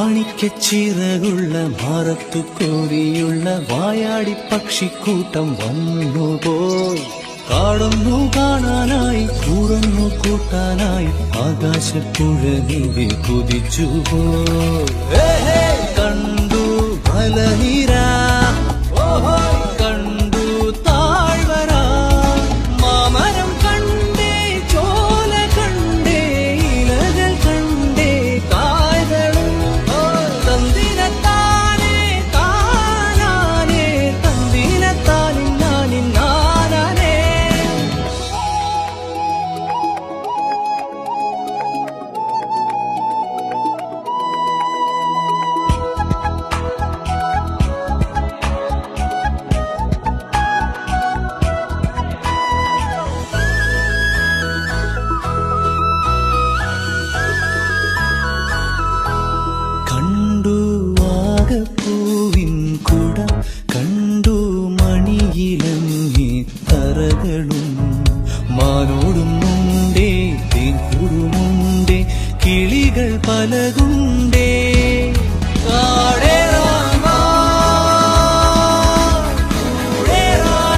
മാണിക്യച്ചിറകുള്ള മാറത്തു കോരിയുള്ള വായാടി പക്ഷിക്കൂട്ടം വന്നുപോയി. കാടൊന്നു കാണാനായി കൂടൊന്നു കൂട്ടാനായി ആകാശപ്പുഴ നീവി കുതിച്ചുപോയി. കണ്ടു മലനിര, കണ്ടു താഴ്വര, മാമരം കണ്ടേ, ചോല കണ്ടേ, ഇലകൾ കണ്ടേ, കായകളും തന്തിനത്താനേ താനാനേ, തന്തിനത്താനിന്നാനിന്നാനേ. കണ്ടു വാഗപ്പൂവിൻ കുടം, കണ്ടു മണിയിലങ്ങി തറകളും, മാനോടുമുണ്ടേ തേൻകൂടുമുണ്ടേ, കിളികൾ പലകുണ്ടേ.